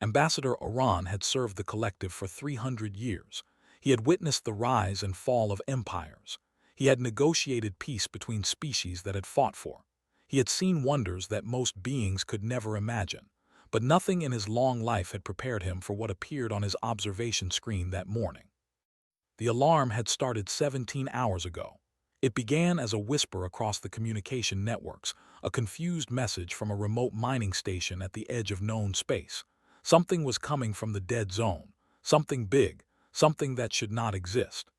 Ambassador Oran had served the collective for 300 years. He had witnessed the rise and fall of empires. He had negotiated peace between species that had fought for. He had seen wonders that most beings could never imagine. But nothing in his long life had prepared him for what appeared on his observation screen that morning. The alarm had started 17 hours ago. It began as a whisper across the communication networks, a confused message from a remote mining station at the edge of known space. Something was coming from the dead zone, something big, something that should not exist.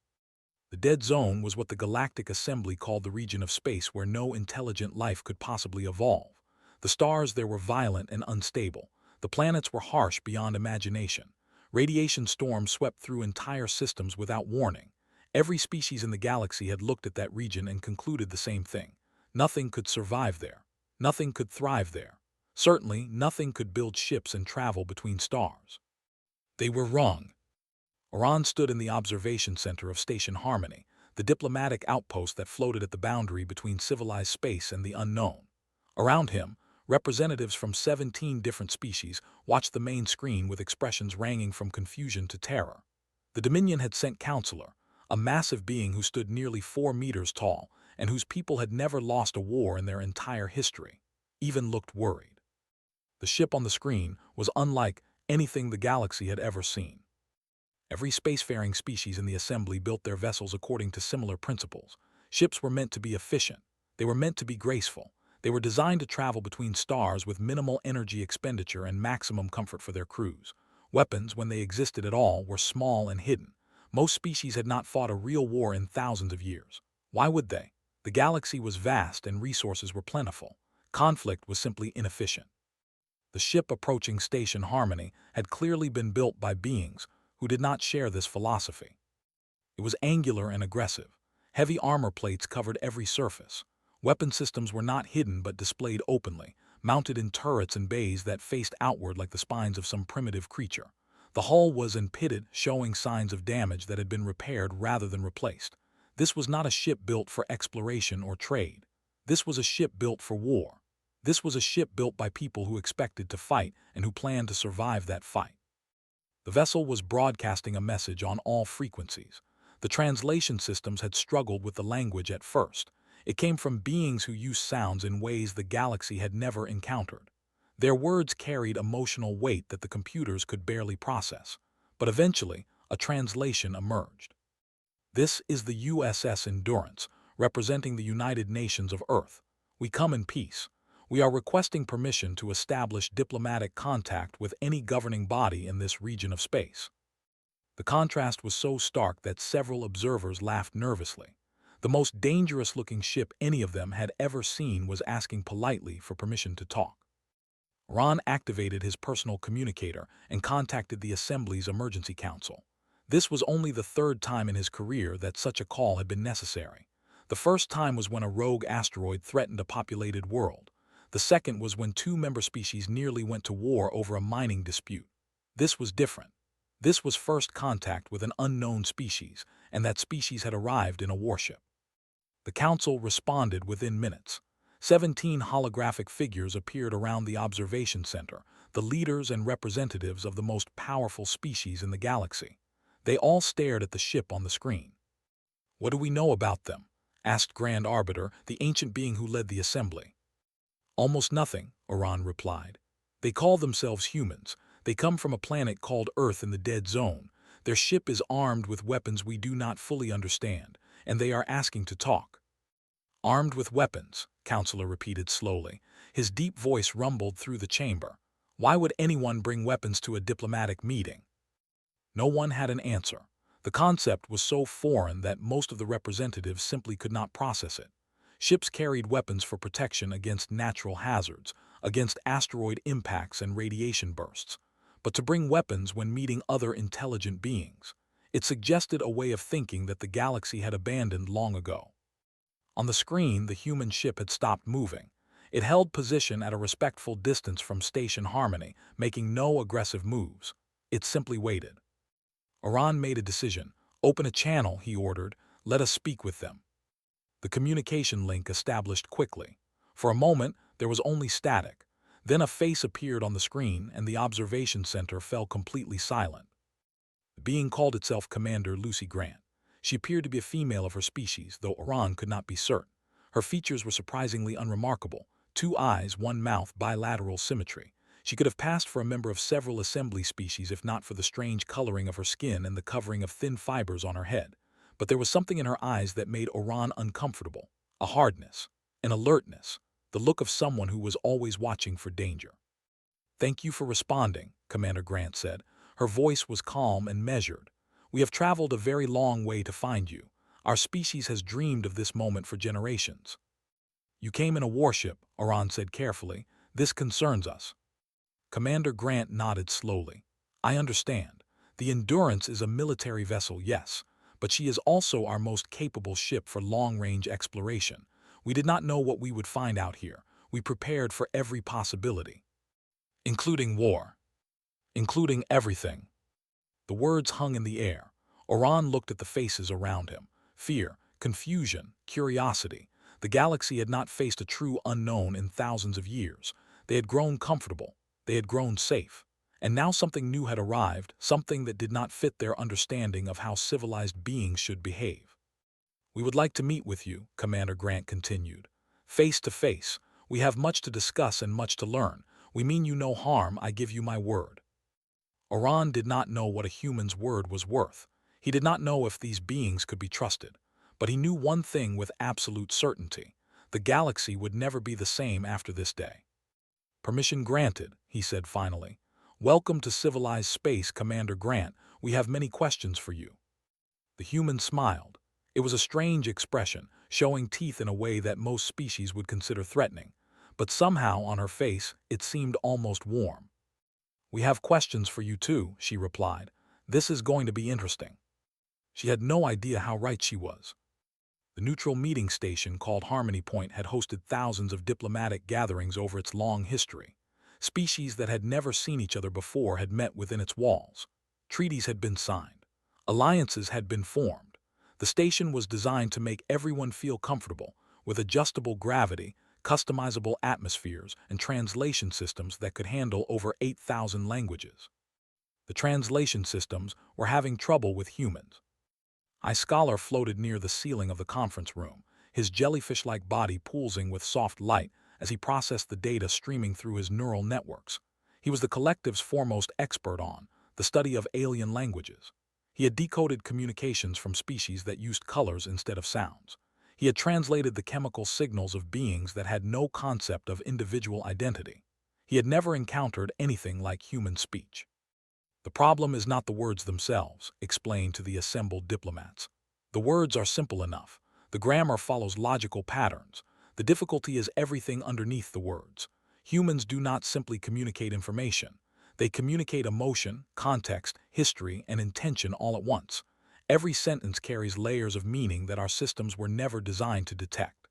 The dead zone was what the Galactic Assembly called the region of space where no intelligent life could possibly evolve. The stars there were violent and unstable. The planets were harsh beyond imagination. Radiation storms swept through entire systems without warning. Every species in the galaxy had looked at that region and concluded the same thing. Nothing could survive there. Nothing could thrive there. Certainly, nothing could build ships and travel between stars. They were wrong. Oran stood in the observation center of Station Harmony, the diplomatic outpost that floated at the boundary between civilized space and the unknown. Around him, representatives from 17 different species watched the main screen with expressions ranging from confusion to terror. The Dominion had sent Counselor, a massive being who stood nearly 4 meters tall and whose people had never lost a war in their entire history, even looked worried. The ship on the screen was unlike anything the galaxy had ever seen. Every spacefaring species in the assembly built their vessels according to similar principles. Ships were meant to be efficient. They were meant to be graceful. They were designed to travel between stars with minimal energy expenditure and maximum comfort for their crews. Weapons, when they existed at all, were small and hidden. Most species had not fought a real war in thousands of years. Why would they? The galaxy was vast and resources were plentiful. Conflict was simply inefficient. The ship approaching Station Harmony had clearly been built by beings who did not share this philosophy. It was angular and aggressive. Heavy armor plates covered every surface. Weapon systems were not hidden but displayed openly, mounted in turrets and bays that faced outward like the spines of some primitive creature. The hull was pitted, showing signs of damage that had been repaired rather than replaced. This was not a ship built for exploration or trade. This was a ship built for war. This was a ship built by people who expected to fight and who planned to survive that fight. The vessel was broadcasting a message on all frequencies. The translation systems had struggled with the language at first. It came from beings who used sounds in ways the galaxy had never encountered. Their words carried emotional weight that the computers could barely process. But eventually, a translation emerged. This is the USS Endurance, representing the United Nations of Earth. We come in peace. We are requesting permission to establish diplomatic contact with any governing body in this region of space. The contrast was so stark that several observers laughed nervously. The most dangerous-looking ship any of them had ever seen was asking politely for permission to talk. Ron activated his personal communicator and contacted the Assembly's Emergency Council. This was only the third time in his career that such a call had been necessary. The first time was when a rogue asteroid threatened a populated world. The second was when 2 member species nearly went to war over a mining dispute. This was different. This was first contact with an unknown species, and that species had arrived in a warship. The Council responded within minutes. 17 holographic figures appeared around the observation center, the leaders and representatives of the most powerful species in the galaxy. They all stared at the ship on the screen. "What do we know about them?" asked Grand Arbiter, the ancient being who led the assembly. "Almost nothing," Oran replied. "They call themselves humans. They come from a planet called Earth in the dead zone. Their ship is armed with weapons we do not fully understand, and they are asking to talk." "Armed with weapons," Counselor repeated slowly. His deep voice rumbled through the chamber. "Why would anyone bring weapons to a diplomatic meeting?" No one had an answer. The concept was so foreign that most of the representatives simply could not process it. Ships carried weapons for protection against natural hazards, against asteroid impacts and radiation bursts. But to bring weapons when meeting other intelligent beings, it suggested a way of thinking that the galaxy had abandoned long ago. On the screen, the human ship had stopped moving. It held position at a respectful distance from Station Harmony, making no aggressive moves. It simply waited. Oran made a decision. "Open a channel," he ordered. "Let us speak with them." The communication link established quickly. For a moment, there was only static. Then a face appeared on the screen and the observation center fell completely silent. The being called itself Commander Lucy Grant. She appeared to be a female of her species, though Oran could not be certain. Her features were surprisingly unremarkable. 2 eyes, 1 mouth, bilateral symmetry. She could have passed for a member of several assembly species if not for the strange coloring of her skin and the covering of thin fibers on her head. But there was something in her eyes that made Oran uncomfortable. A hardness, an alertness, the look of someone who was always watching for danger. "Thank you for responding," Commander Grant said. Her voice was calm and measured. "We have traveled a very long way to find you. Our species has dreamed of this moment for generations." "You came in a warship," Oran said carefully. "This concerns us." Commander Grant nodded slowly. "I understand. The Endurance is a military vessel, yes, but she is also our most capable ship for long-range exploration. We did not know what we would find out here. We prepared for every possibility. Including war. Including everything." The words hung in the air. Oran looked at the faces around him. Fear, confusion, curiosity. The galaxy had not faced a true unknown in thousands of years. They had grown comfortable. They had grown safe. And now something new had arrived, something that did not fit their understanding of how civilized beings should behave. "We would like to meet with you," Commander Grant continued. "Face to face. We have much to discuss and much to learn. We mean you no harm, I give you my word." Oran did not know what a human's word was worth. He did not know if these beings could be trusted. But he knew one thing with absolute certainty. The galaxy would never be the same after this day. "Permission granted," he said finally. "Welcome to civilized space, Commander Grant. We have many questions for you." The human smiled. It was a strange expression, showing teeth in a way that most species would consider threatening. But somehow on her face it seemed almost warm. "We have questions for you too," she replied. "This is going to be interesting." She had no idea how right she was. The neutral meeting station called Harmony Point had hosted thousands of diplomatic gatherings over its long history. Species that had never seen each other before had met within its walls. Treaties had been signed. Alliances had been formed. The station was designed to make everyone feel comfortable, with adjustable gravity, customizable atmospheres, and translation systems that could handle over 8,000 languages. The translation systems were having trouble with humans. Scholar floated near the ceiling of the conference room, his jellyfish-like body pulsing with soft light as he processed the data streaming through his neural networks. He was the collective's foremost expert on the study of alien languages. He had decoded communications from species that used colors instead of sounds. He had translated the chemical signals of beings that had no concept of individual identity. He had never encountered anything like human speech. "The problem is not the words themselves," explained to the assembled diplomats. "The words are simple enough. The grammar follows logical patterns. The difficulty is everything underneath the words. Humans do not simply communicate information. They communicate emotion, context, history, and intention all at once. Every sentence carries layers of meaning that our systems were never designed to detect."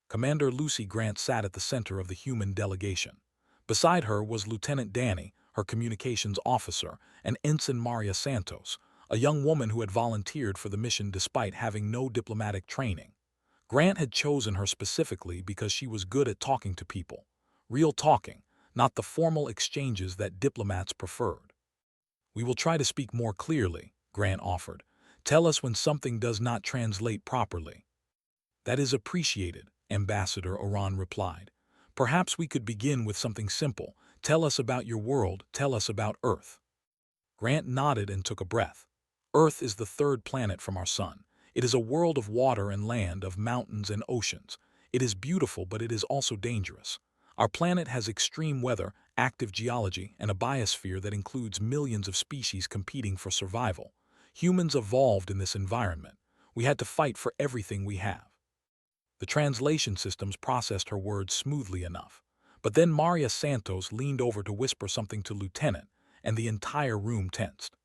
Commander Lucy Grant sat at the center of the human delegation. Beside her was Lieutenant Danny, her communications officer, and Ensign Maria Santos, a young woman who had volunteered for the mission despite having no diplomatic training. Grant had chosen her specifically because she was good at talking to people. Real talking, not the formal exchanges that diplomats preferred. "We will try to speak more clearly," Grant offered. "Tell us when something does not translate properly." "That is appreciated," Ambassador Oran replied. "Perhaps we could begin with something simple. Tell us about your world, tell us about Earth." Grant nodded and took a breath. "Earth is the 3rd planet from our sun. It is a world of water and land, of mountains and oceans. It is beautiful, but it is also dangerous. Our planet has extreme weather, active geology, and a biosphere that includes millions of species competing for survival. Humans evolved in this environment. We had to fight for everything we have." The translation systems processed her words smoothly enough. But then Maria Santos leaned over to whisper something to Lieutenant, and the entire room tensed.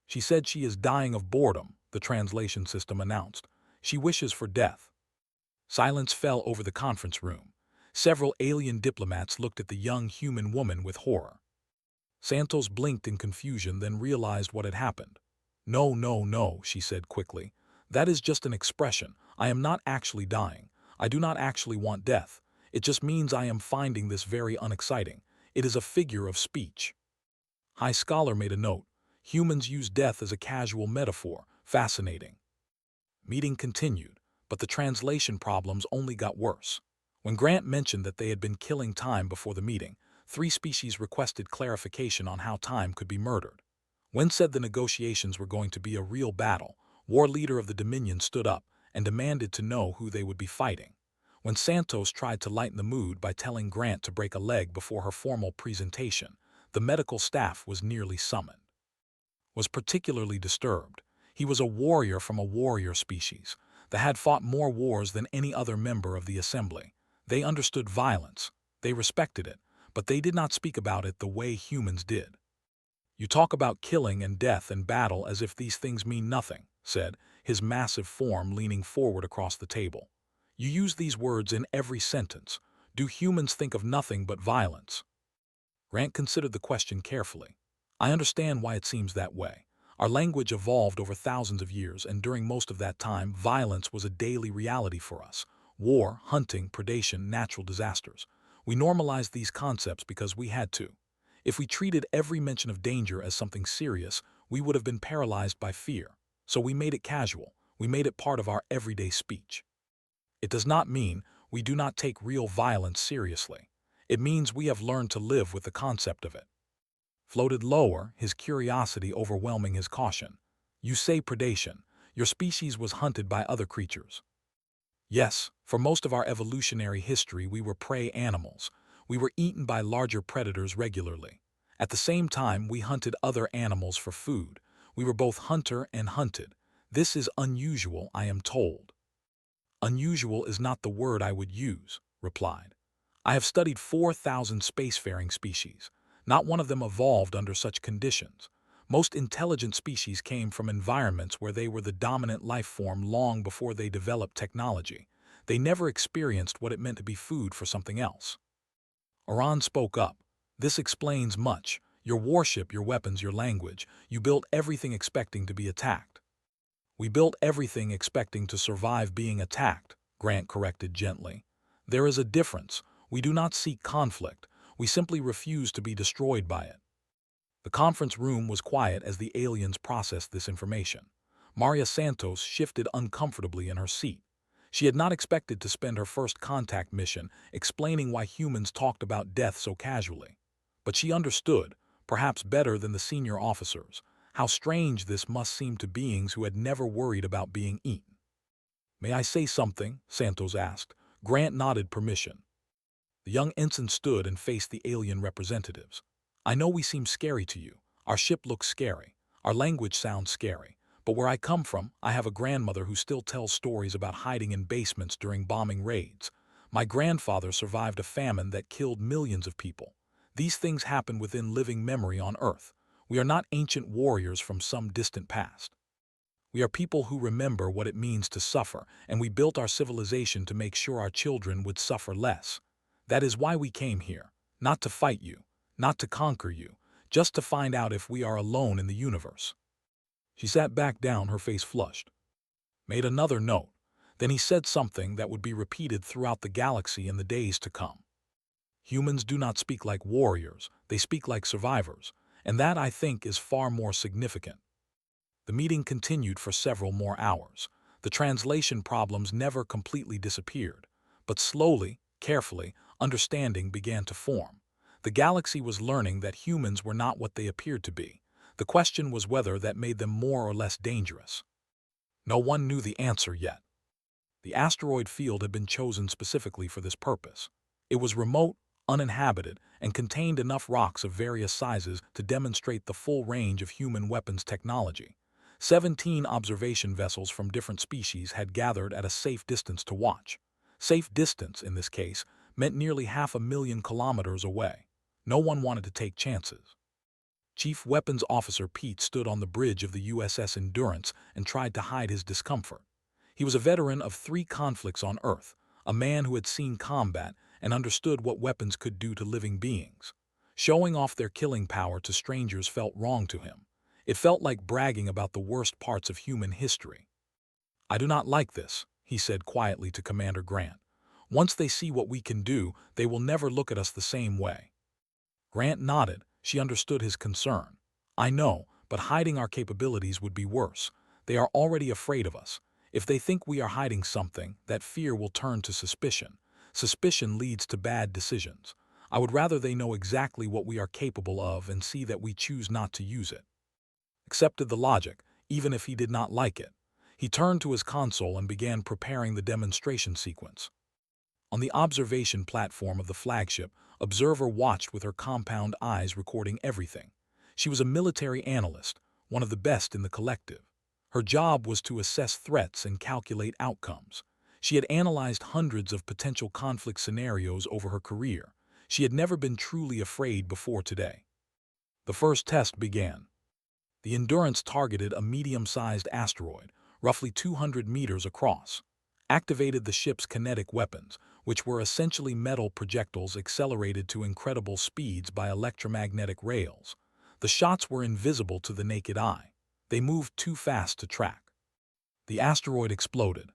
"She said she is dying of boredom," the translation system announced. "She wishes for death." Silence fell over the conference room. Several alien diplomats looked at the young human woman with horror. Santos blinked in confusion, then realized what had happened. "No, no, no," she said quickly. "That is just an expression. I am not actually dying. I do not actually want death. It just means I am finding this very unexciting. It is a figure of speech. High Scholar made a note. Humans use death as a casual metaphor. Fascinating. Meeting continued, but the translation problems only got worse. When Grant mentioned that they had been killing time before the meeting, 3 species requested clarification on how time could be murdered. When said the negotiations were going to be a real battle, war leader of the Dominion stood up and demanded to know who they would be fighting. When Santos tried to lighten the mood by telling Grant to break a leg before her formal presentation, the medical staff was nearly summoned. Was particularly disturbed. He was a warrior from a warrior species that had fought more wars than any other member of the assembly. They understood violence, they respected it, but they did not speak about it the way humans did. You talk about killing and death and battle as if these things mean nothing, said, his massive form leaning forward across the table. You use these words in every sentence. Do humans think of nothing but violence? Grant considered the question carefully. I understand why it seems that way. Our language evolved over thousands of years, and during most of that time, violence was a daily reality for us. War, hunting, predation, natural disasters. We normalized these concepts because we had to. If we treated every mention of danger as something serious, we would have been paralyzed by fear. So we made it casual. We made it part of our everyday speech. It does not mean we do not take real violence seriously. It means we have learned to live with the concept of it. Floated lower, his curiosity overwhelming his caution. You say predation. Your species was hunted by other creatures. Yes, for most of our evolutionary history we were prey animals. We were eaten by larger predators regularly. At the same time, we hunted other animals for food. We were both hunter and hunted. This is unusual, I am told. Unusual is not the word I would use, replied. I have studied 4,000 spacefaring species. Not one of them evolved under such conditions. Most intelligent species came from environments where they were the dominant life form long before they developed technology. They never experienced what it meant to be food for something else. Oran spoke up. This explains much. Your warship, your weapons, your language. You built everything expecting to be attacked. We built everything expecting to survive being attacked, Grant corrected gently. There is a difference. We do not seek conflict. We simply refuse to be destroyed by it. The conference room was quiet as the aliens processed this information. Maria Santos shifted uncomfortably in her seat. She had not expected to spend her first contact mission explaining why humans talked about death so casually. But she understood, perhaps better than the senior officers, how strange this must seem to beings who had never worried about being eaten. May I say something? Santos asked. Grant nodded permission. The young ensign stood and faced the alien representatives. I know we seem scary to you. Our ship looks scary. Our language sounds scary. But where I come from, I have a grandmother who still tells stories about hiding in basements during bombing raids. My grandfather survived a famine that killed millions of people. These things happen within living memory on Earth. We are not ancient warriors from some distant past. We are people who remember what it means to suffer, and we built our civilization to make sure our children would suffer less. That is why we came here, not to fight you, not to conquer you, just to find out if we are alone in the universe. She sat back down, her face flushed. Made another note. Then he said something that would be repeated throughout the galaxy in the days to come. Humans do not speak like warriors, they speak like survivors, and that, I think, is far more significant. The meeting continued for several more hours. The translation problems never completely disappeared, but slowly, carefully, understanding began to form. The galaxy was learning that humans were not what they appeared to be. The question was whether that made them more or less dangerous. No one knew the answer yet. The asteroid field had been chosen specifically for this purpose. It was remote, uninhabited, and contained enough rocks of various sizes to demonstrate the full range of human weapons technology. 17 observation vessels from different species had gathered at a safe distance to watch. Safe distance, in this case, meant nearly 500,000 kilometers away. No one wanted to take chances. Chief Weapons Officer Pete stood on the bridge of the USS Endurance and tried to hide his discomfort. He was a veteran of 3 conflicts on Earth, a man who had seen combat and understood what weapons could do to living beings. Showing off their killing power to strangers felt wrong to him. It felt like bragging about the worst parts of human history. I do not like this, he said quietly to Commander Grant. Once they see what we can do, they will never look at us the same way." Grant nodded. She understood his concern. "I know, but hiding our capabilities would be worse. They are already afraid of us. If they think we are hiding something, that fear will turn to suspicion. Suspicion leads to bad decisions. I would rather they know exactly what we are capable of and see that we choose not to use it." Accepted the logic, even if he did not like it. He turned to his console and began preparing the demonstration sequence. On the observation platform of the flagship, Observer watched with her compound eyes, recording everything. She was a military analyst, one of the best in the collective. Her job was to assess threats and calculate outcomes. She had analyzed hundreds of potential conflict scenarios over her career. She had never been truly afraid before today. The first test began. The Endurance targeted a medium-sized asteroid, roughly 200 meters across. Activated the ship's kinetic weapons, which were essentially metal projectiles accelerated to incredible speeds by electromagnetic rails. The shots were invisible to the naked eye. They moved too fast to track. The asteroid exploded.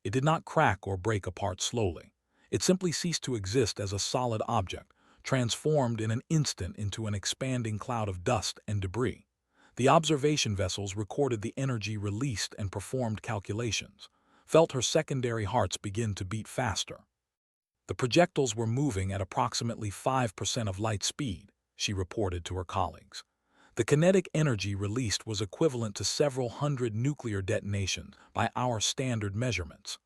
It did not crack or break apart slowly. It simply ceased to exist as a solid object, transformed in an instant into an expanding cloud of dust and debris. The observation vessels recorded the energy released and performed calculations. Felt her secondary hearts begin to beat faster. The projectiles were moving at approximately 5% of light speed, she reported to her colleagues. The kinetic energy released was equivalent to several hundred nuclear detonations by our standard measurements.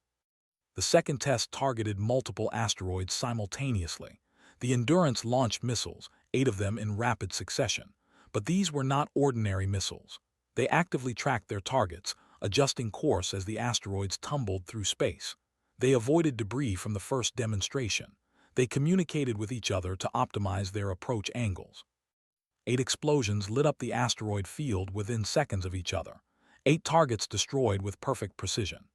The second test targeted multiple asteroids simultaneously. The Endurance launched missiles, 8 of them in rapid succession. But these were not ordinary missiles. They actively tracked their targets, adjusting course as the asteroids tumbled through space. They avoided debris from the first demonstration. They communicated with each other to optimize their approach angles. 8 explosions lit up the asteroid field within seconds of each other. 8 targets destroyed with perfect precision.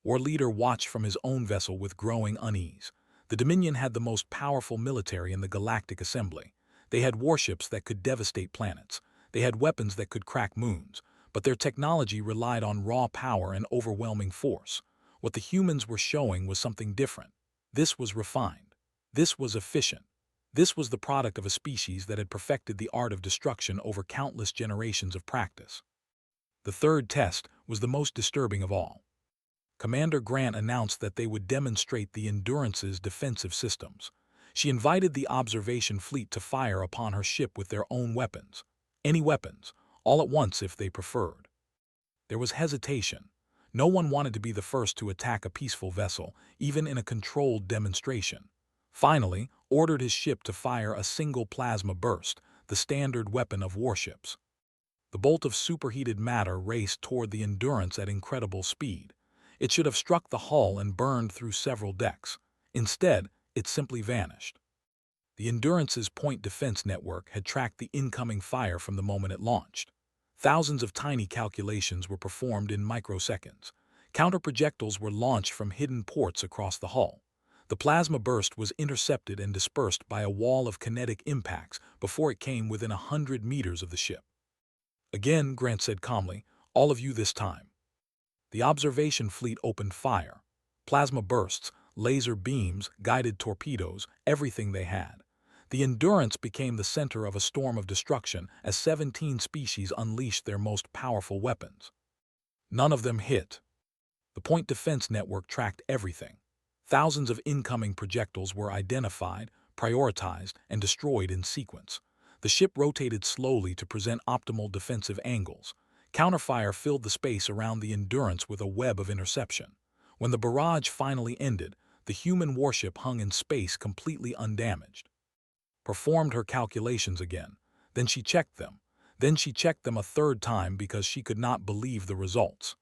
War Leader watched from his own vessel with growing unease. The Dominion had the most powerful military in the Galactic Assembly. They had warships that could devastate planets. They had weapons that could crack moons. But their technology relied on raw power and overwhelming force. What the humans were showing was something different. This was refined. This was efficient. This was the product of a species that had perfected the art of destruction over countless generations of practice. The third test was the most disturbing of all. Commander Grant announced that they would demonstrate the Endurance's defensive systems. She invited the observation fleet to fire upon her ship with their own weapons. Any weapons, all at once if they preferred. There was hesitation. No one wanted to be the first to attack a peaceful vessel, even in a controlled demonstration. Finally, ordered his ship to fire a single plasma burst, the standard weapon of warships. The bolt of superheated matter raced toward the Endurance at incredible speed. It should have struck the hull and burned through several decks. Instead, it simply vanished. The Endurance's point defense network had tracked the incoming fire from the moment it launched. Thousands of tiny calculations were performed in microseconds. Counter-projectiles were launched from hidden ports across the hull. The plasma burst was intercepted and dispersed by a wall of kinetic impacts before it came within 100 meters of the ship. "Again," Grant said calmly, "all of you this time." The observation fleet opened fire. Plasma bursts, laser beams, guided torpedoes, everything they had. The Endurance became the center of a storm of destruction as 17 species unleashed their most powerful weapons. None of them hit. The point defense network tracked everything. Thousands of incoming projectiles were identified, prioritized, and destroyed in sequence. The ship rotated slowly to present optimal defensive angles. Counterfire filled the space around the Endurance with a web of interception. When the barrage finally ended, the human warship hung in space completely undamaged. Performed her calculations again. Then she checked them. Then she checked them a third time because she could not believe the results.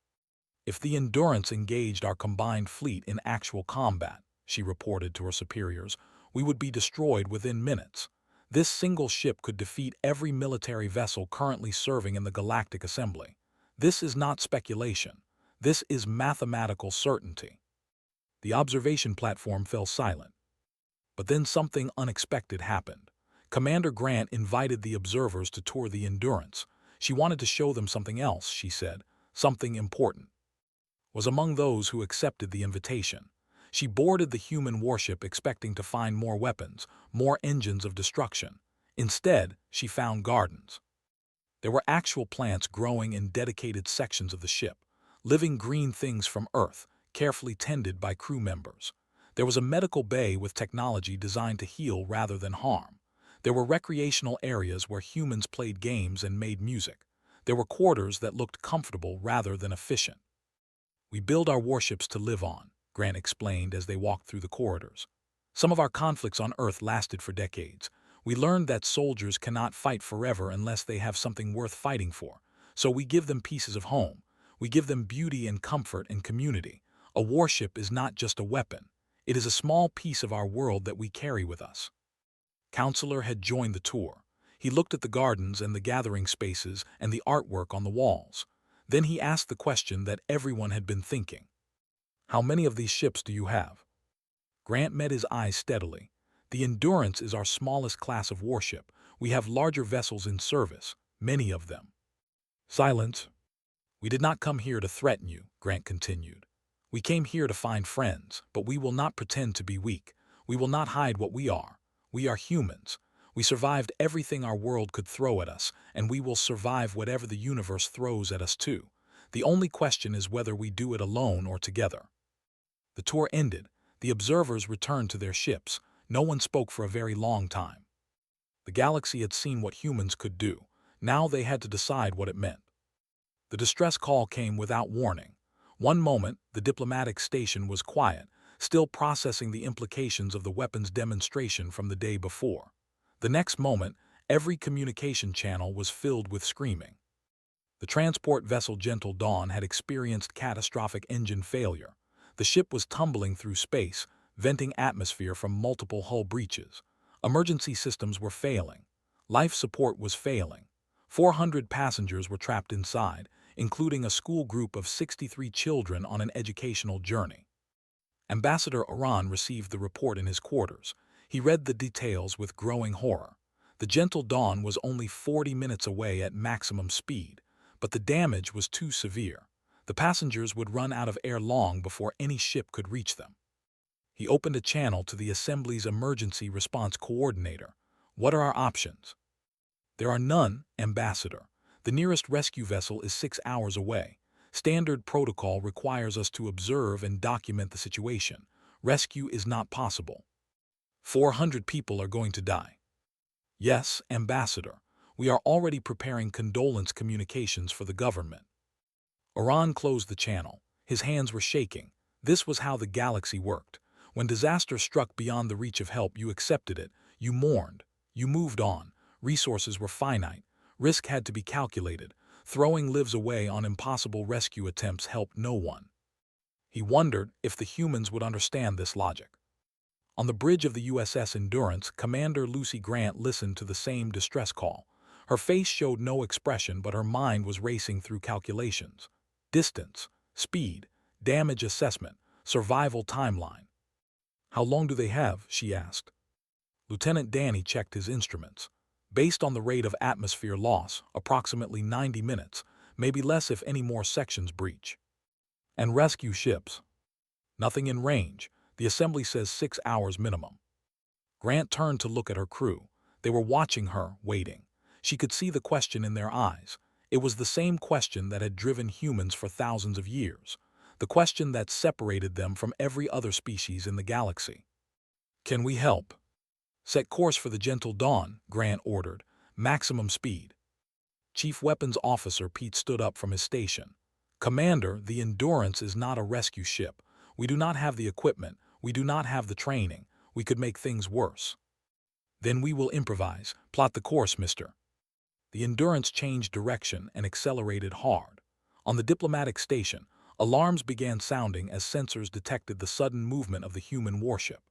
"If the Endurance engaged our combined fleet in actual combat," she reported to her superiors, "we would be destroyed within minutes. This single ship could defeat every military vessel currently serving in the Galactic Assembly. This is not speculation. This is mathematical certainty." The observation platform fell silent. But then something unexpected happened. Commander Grant invited the observers to tour the Endurance. She wanted to show them something else, she said, something important. Was among those who accepted the invitation. She boarded the human warship expecting to find more weapons, more engines of destruction. Instead, she found gardens. There were actual plants growing in dedicated sections of the ship, living green things from Earth, carefully tended by crew members. There was a medical bay with technology designed to heal rather than harm. There were recreational areas where humans played games and made music. There were quarters that looked comfortable rather than efficient. "We build our warships to live on," Grant explained as they walked through the corridors. "Some of our conflicts on Earth lasted for decades. We learned that soldiers cannot fight forever unless they have something worth fighting for. So we give them pieces of home. We give them beauty and comfort and community. A warship is not just a weapon. It is a small piece of our world that we carry with us." Counselor had joined the tour. He looked at the gardens and the gathering spaces and the artwork on the walls. Then he asked the question that everyone had been thinking. "How many of these ships do you have?" Grant met his eyes steadily. "The Endurance is our smallest class of warship. We have larger vessels in service, many of them." Silence. "We did not come here to threaten you," Grant continued. "We came here to find friends, but we will not pretend to be weak. We will not hide what we are. We are humans. We survived everything our world could throw at us, and we will survive whatever the universe throws at us too. The only question is whether we do it alone or together." The tour ended. The observers returned to their ships. No one spoke for a very long time. The galaxy had seen what humans could do. Now they had to decide what it meant. The distress call came without warning. One moment, the diplomatic station was quiet, still processing the implications of the weapons demonstration from the day before. The next moment, every communication channel was filled with screaming. The transport vessel Gentle Dawn had experienced catastrophic engine failure. The ship was tumbling through space, venting atmosphere from multiple hull breaches. Emergency systems were failing. Life support was failing. 400 passengers were trapped inside, including a school group of 63 children on an educational journey. Ambassador Oran received the report in his quarters. He read the details with growing horror. The Gentle Dawn was only 40 minutes away at maximum speed, but the damage was too severe. The passengers would run out of air long before any ship could reach them. He opened a channel to the Assembly's Emergency Response Coordinator. "What are our options?" "There are none, Ambassador. The nearest rescue vessel is 6 hours away. Standard protocol requires us to observe and document the situation. Rescue is not possible. 400 people are going to die." "Yes, Ambassador. We are already preparing condolence communications for the government." Oran closed the channel. His hands were shaking. This was how the galaxy worked. When disaster struck beyond the reach of help, you accepted it. You mourned. You moved on. Resources were finite. Risk had to be calculated. Throwing lives away on impossible rescue attempts helped no one. He wondered if the humans would understand this logic. On the bridge of the USS Endurance, Commander Lucy Grant listened to the same distress call. Her face showed no expression, but her mind was racing through calculations. Distance, speed, damage assessment, survival timeline. "How long do they have?" she asked. Lieutenant Danny checked his instruments. "Based on the rate of atmosphere loss, approximately 90 minutes, maybe less if any more sections breach." "And rescue ships?" "Nothing in range. The Assembly says 6 hours minimum." Grant turned to look at her crew. They were watching her, waiting. She could see the question in their eyes. It was the same question that had driven humans for thousands of years. The question that separated them from every other species in the galaxy. "Can we help?" "Set course for the Gentle Dawn," Grant ordered. "Maximum speed." Chief Weapons Officer Pete stood up from his station. "Commander, the Endurance is not a rescue ship. We do not have the equipment. We do not have the training. We could make things worse." "Then we will improvise. Plot the course, mister." The Endurance changed direction and accelerated hard. On the diplomatic station, alarms began sounding as sensors detected the sudden movement of the human warship.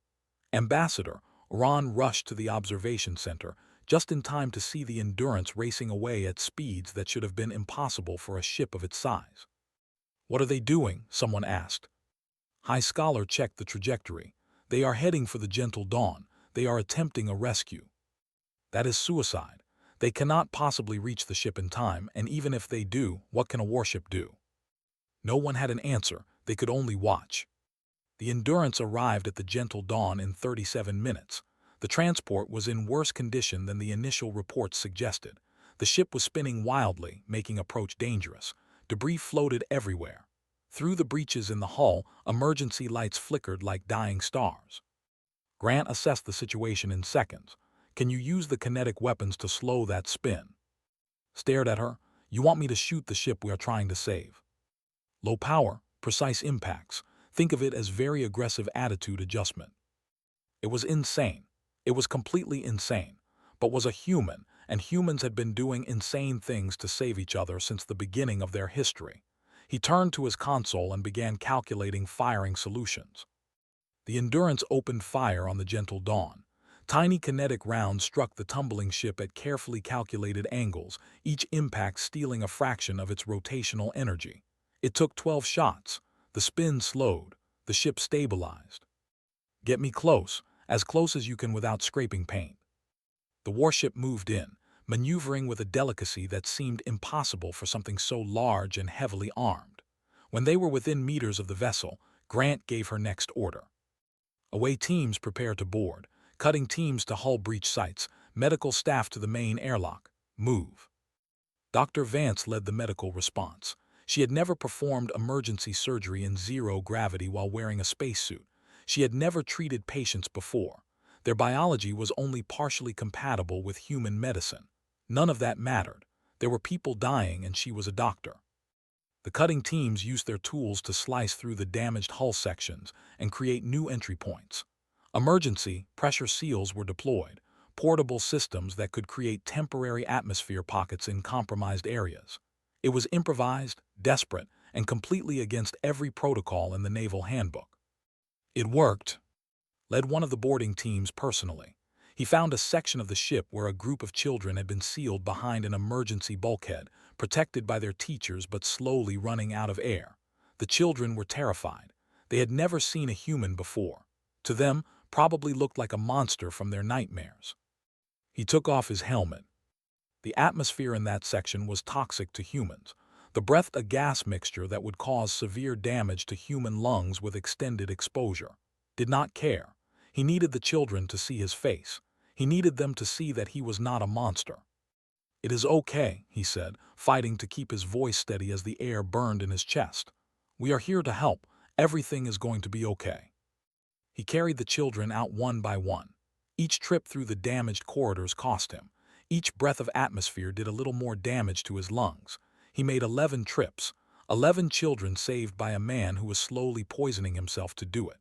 Ambassador Ron rushed to the observation center, just in time to see the Endurance racing away at speeds that should have been impossible for a ship of its size. "What are they doing?" someone asked. High Scholar checked the trajectory. "They are heading for the Gentle Dawn. They are attempting a rescue." "That is suicide. They cannot possibly reach the ship in time, and even if they do, what can a warship do?" No one had an answer. They could only watch. The Endurance arrived at the Gentle Dawn in 37 minutes. The transport was in worse condition than the initial reports suggested. The ship was spinning wildly, making approach dangerous. Debris floated everywhere. Through the breaches in the hull, emergency lights flickered like dying stars. Grant assessed the situation in seconds. "Can you use the kinetic weapons to slow that spin?" Stared at her. "You want me to shoot the ship we are trying to save?" "Low power, precise impacts. Think of it as very aggressive attitude adjustment." It was insane. It was completely insane. But was a human, and humans had been doing insane things to save each other since the beginning of their history. He turned to his console and began calculating firing solutions. The Endurance opened fire on the Gentle Dawn. Tiny kinetic rounds struck the tumbling ship at carefully calculated angles, each impact stealing a fraction of its rotational energy. It took 12 shots. The spin slowed. The ship stabilized. "Get me close, as close as you can without scraping paint." The warship moved in, maneuvering with a delicacy that seemed impossible for something so large and heavily armed. When they were within meters of the vessel, Grant gave her next order. "Away teams prepare to board. Cutting teams to hull breach sites. Medical staff to the main airlock. Move." Dr. Vance led the medical response. She had never performed emergency surgery in zero gravity while wearing a spacesuit. She had never treated patients before. Their biology was only partially compatible with human medicine. None of that mattered. There were people dying and she was a doctor. The cutting teams used their tools to slice through the damaged hull sections and create new entry points. Emergency pressure seals were deployed, portable systems that could create temporary atmosphere pockets in compromised areas. It was improvised, desperate, and completely against every protocol in the Naval Handbook. It worked. Led one of the boarding teams personally. He found a section of the ship where a group of children had been sealed behind an emergency bulkhead, protected by their teachers but slowly running out of air. The children were terrified. They had never seen a human before. To them, probably looked like a monster from their nightmares. He took off his helmet. The atmosphere in that section was toxic to humans. The breathed a gas mixture that would cause severe damage to human lungs with extended exposure. Did not care. He needed the children to see his face. He needed them to see that he was not a monster. "It is okay," he said, fighting to keep his voice steady as the air burned in his chest. "We are here to help. Everything is going to be okay." He carried the children out one by one. Each trip through the damaged corridors cost him. Each breath of atmosphere did a little more damage to his lungs. He made 11 trips, 11 children saved by a man who was slowly poisoning himself to do it.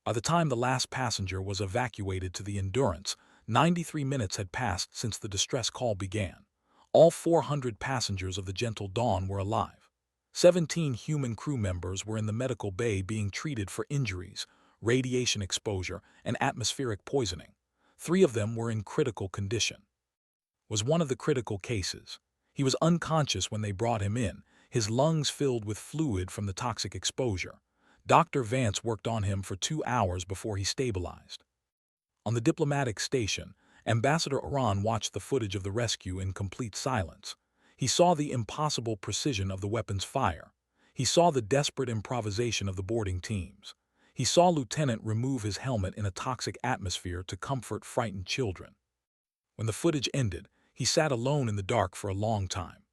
By the time the last passenger was evacuated to the Endurance, 93 minutes had passed since the distress call began. All 400 passengers of the Gentle Dawn were alive. 17 human crew members were in the medical bay being treated for injuries, radiation exposure, and atmospheric poisoning. 3 of them were in critical condition. Was one of the critical cases. He was unconscious when they brought him in, his lungs filled with fluid from the toxic exposure. Dr. Vance worked on him for 2 hours before he stabilized. On the diplomatic station, Ambassador Oran watched the footage of the rescue in complete silence. He saw the impossible precision of the weapon's fire. He saw the desperate improvisation of the boarding teams. He saw Lieutenant remove his helmet in a toxic atmosphere to comfort frightened children. When the footage ended, he sat alone in the dark for a long time.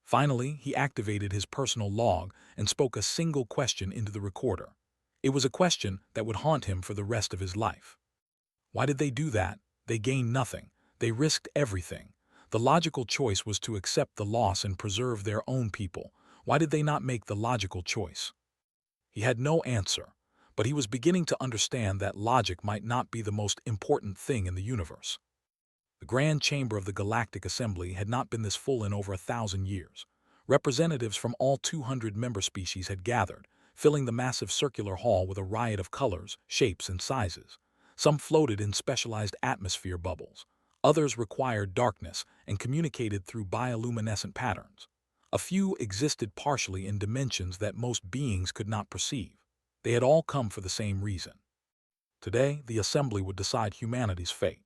Finally, he activated his personal log and spoke a single question into the recorder. It was a question that would haunt him for the rest of his life. Why did they do that? They gained nothing. They risked everything. The logical choice was to accept the loss and preserve their own people. Why did they not make the logical choice? He had no answer, but he was beginning to understand that logic might not be the most important thing in the universe. The Grand Chamber of the Galactic Assembly had not been this full in over 1,000 years. Representatives from all 200 member species had gathered, filling the massive circular hall with a riot of colors, shapes, and sizes. Some floated in specialized atmosphere bubbles. Others required darkness and communicated through bioluminescent patterns. A few existed partially in dimensions that most beings could not perceive. They had all come for the same reason. Today, the assembly would decide humanity's fate.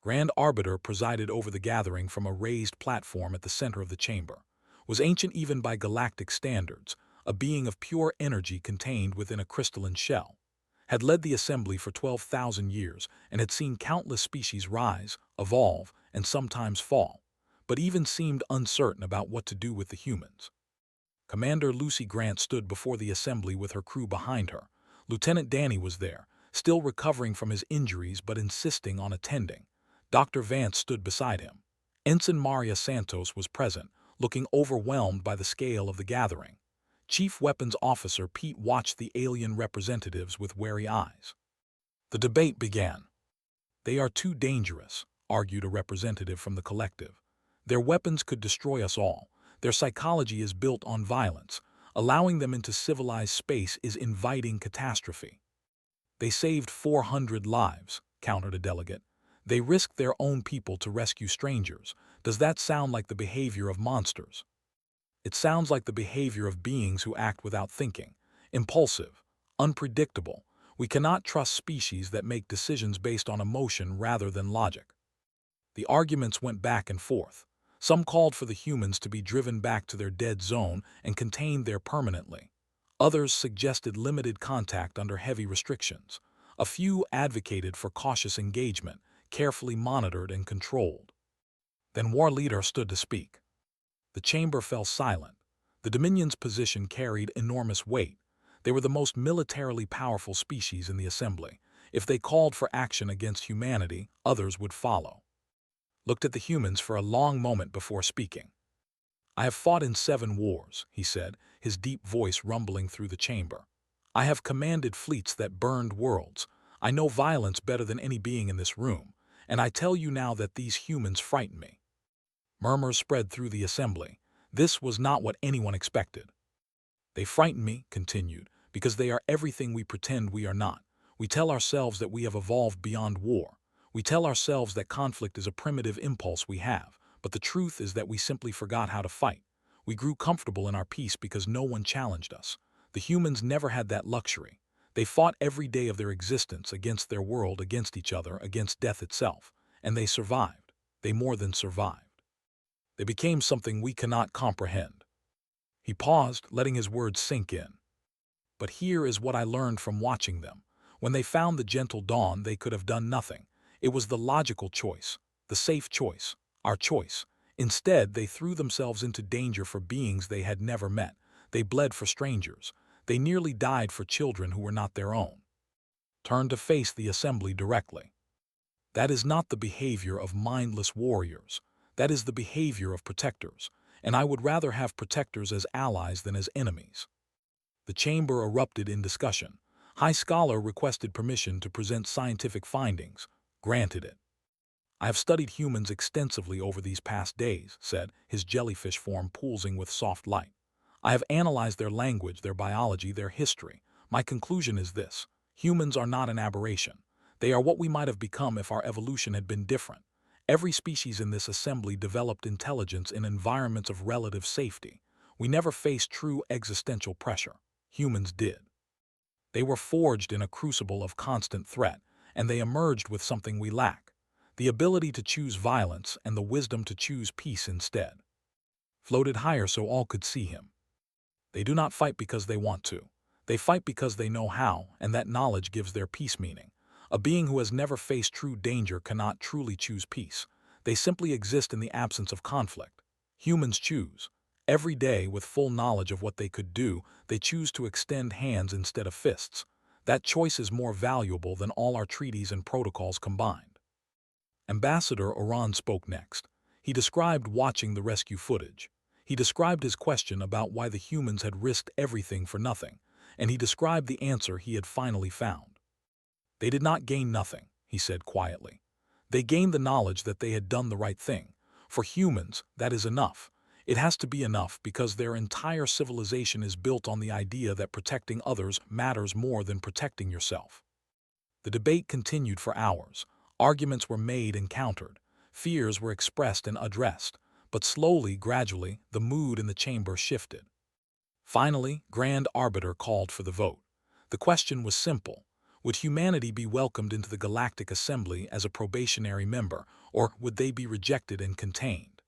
Grand Arbiter presided over the gathering from a raised platform at the center of the chamber. Was ancient even by galactic standards, a being of pure energy contained within a crystalline shell, had led the assembly for 12,000 years and had seen countless species rise, evolve, and sometimes fall, but even seemed uncertain about what to do with the humans. Commander Lucy Grant stood before the assembly with her crew behind her. Lieutenant Danny was there, still recovering from his injuries but insisting on attending. Dr. Vance stood beside him. Ensign Maria Santos was present, looking overwhelmed by the scale of the gathering. Chief Weapons Officer Pete watched the alien representatives with wary eyes. The debate began. "They are too dangerous," argued a representative from the collective. "Their weapons could destroy us all. Their psychology is built on violence. Allowing them into civilized space is inviting catastrophe." "They saved 400 lives," countered a delegate. "They risked their own people to rescue strangers. Does that sound like the behavior of monsters?" "It sounds like the behavior of beings who act without thinking. Impulsive, unpredictable. We cannot trust species that make decisions based on emotion rather than logic." The arguments went back and forth. Some called for the humans to be driven back to their dead zone and contained there permanently. Others suggested limited contact under heavy restrictions. A few advocated for cautious engagement, carefully monitored and controlled. Then War Leader stood to speak. The chamber fell silent. The Dominion's position carried enormous weight. They were the most militarily powerful species in the assembly. If they called for action against humanity, others would follow. Looked at the humans for a long moment before speaking. "I have fought in 7 wars," he said, his deep voice rumbling through the chamber. "I have commanded fleets that burned worlds. I know violence better than any being in this room, and I tell you now that these humans frighten me." Murmurs spread through the assembly. This was not what anyone expected. "They frighten me," continued, "because they are everything we pretend we are not. We tell ourselves that we have evolved beyond war. We tell ourselves that conflict is a primitive impulse we have, but the truth is that we simply forgot how to fight. We grew comfortable in our peace because no one challenged us. The humans never had that luxury. They fought every day of their existence against their world, against each other, against death itself. And they survived. They more than survived. They became something we cannot comprehend." He paused, letting his words sink in. "But here is what I learned from watching them. When they found the gentle dawn, they could have done nothing. It was the logical choice, the safe choice, our choice. Instead, they threw themselves into danger for beings they had never met. They bled for strangers. They nearly died for children who were not their own." Turned to face the assembly directly. "That is not the behavior of mindless warriors. That is the behavior of protectors, and I would rather have protectors as allies than as enemies." The chamber erupted in discussion. High Scholar requested permission to present scientific findings. Granted it. "I have studied humans extensively over these past days," said, his jellyfish form pulsing with soft light. "I have analyzed their language, their biology, their history. My conclusion is this: humans are not an aberration. They are what we might have become if our evolution had been different. Every species in this assembly developed intelligence in environments of relative safety. We never faced true existential pressure. Humans did. They were forged in a crucible of constant threat, and they emerged with something we lack: the ability to choose violence and the wisdom to choose peace instead." Floated higher so all could see him. "They do not fight because they want to. They fight because they know how, and that knowledge gives their peace meaning. A being who has never faced true danger cannot truly choose peace. They simply exist in the absence of conflict. Humans choose. Every day, with full knowledge of what they could do, they choose to extend hands instead of fists. That choice is more valuable than all our treaties and protocols combined." Ambassador Oran spoke next. He described watching the rescue footage. He described his question about why the humans had risked everything for nothing, and he described the answer he had finally found. "They did not gain nothing," he said quietly. "They gained the knowledge that they had done the right thing. For humans, that is enough. It has to be enough because their entire civilization is built on the idea that protecting others matters more than protecting yourself." The debate continued for hours. Arguments were made and countered. Fears were expressed and addressed. But slowly, gradually, the mood in the chamber shifted. Finally, Grand Arbiter called for the vote. The question was simple: would humanity be welcomed into the Galactic Assembly as a probationary member, or would they be rejected and contained?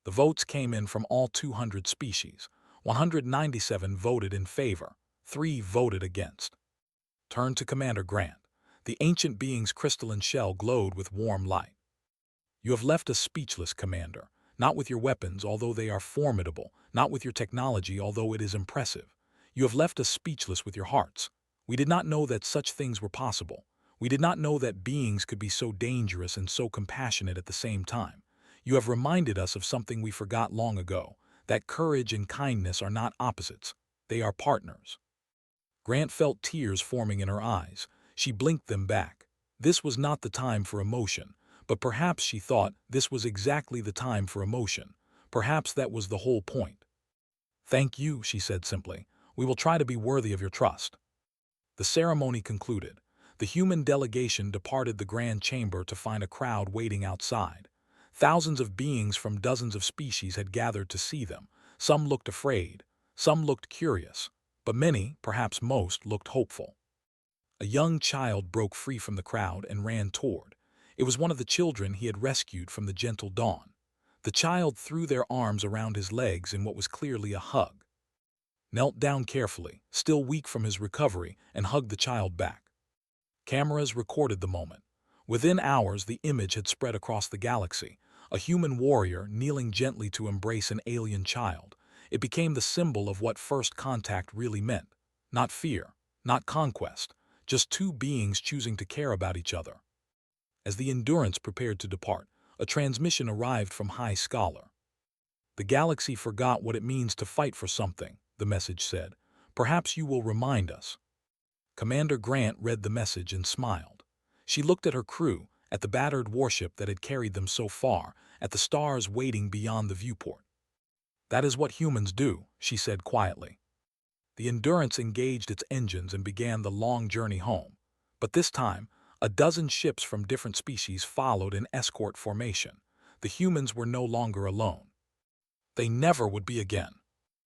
The votes came in from all 200 species. 197 voted in favor, 3 voted against. Turned to Commander Grant. The ancient being's crystalline shell glowed with warm light. You have left us speechless, Commander. Not with your weapons, although they are formidable, not with your technology, although it is impressive. You have left us speechless with your hearts. We did not know that such things were possible. We did not know that beings could be so dangerous and so compassionate at the same time. You have reminded us of something we forgot long ago, that courage and kindness are not opposites. They are partners. Grant felt tears forming in her eyes. She blinked them back. This was not the time for emotion, but perhaps she thought this was exactly the time for emotion. Perhaps that was the whole point. "Thank you," she said simply. "We will try to be worthy of your trust." The ceremony concluded. The human delegation departed the grand chamber to find a crowd waiting outside. Thousands of beings from dozens of species had gathered to see them. Some looked afraid, some looked curious, but many, perhaps most, looked hopeful. A young child broke free from the crowd and ran toward. It was one of the children he had rescued from the gentle dawn. The child threw their arms around his legs in what was clearly a hug, knelt down carefully, still weak from his recovery, and hugged the child back. Cameras recorded the moment. Within hours, the image had spread across the galaxy, a human warrior kneeling gently to embrace an alien child. It became the symbol of what first contact really meant. Not fear, not conquest, just two beings choosing to care about each other. As the Endurance prepared to depart, a transmission arrived from High Scholar. "The galaxy forgot what it means to fight for something," the message said. "Perhaps you will remind us." Commander Grant read the message and smiled. She looked at her crew, at the battered warship that had carried them so far, at the stars waiting beyond the viewport. "That is what humans do," she said quietly. The Endurance engaged its engines and began the long journey home. But this time, a dozen ships from different species followed in escort formation. The humans were no longer alone. They never would be again.